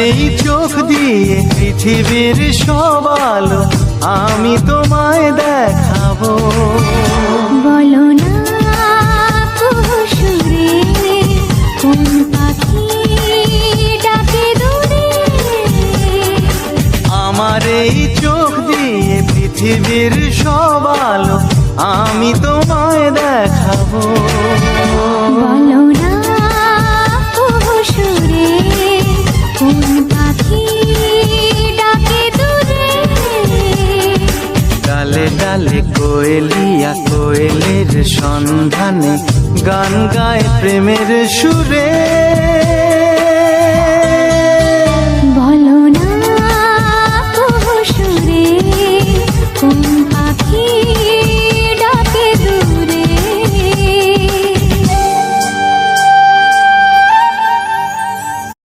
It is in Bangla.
এই চোখ দিয়ে পৃথিবীর সব আলো আমি তোমায় দেখাবো। বলো না সুরে কোন পাখি ডাকে দূরে। আমার এই চোখ দিয়ে পৃথিবীর সব আলো আমি তোমায় দেখাবো। বলো না সুরে কোন পাখি ডাকে দূরে। ডালে ডালে কোয়েলিয়া কোয়েলের সন্ধানে গান গায় প্রেমের সুরে।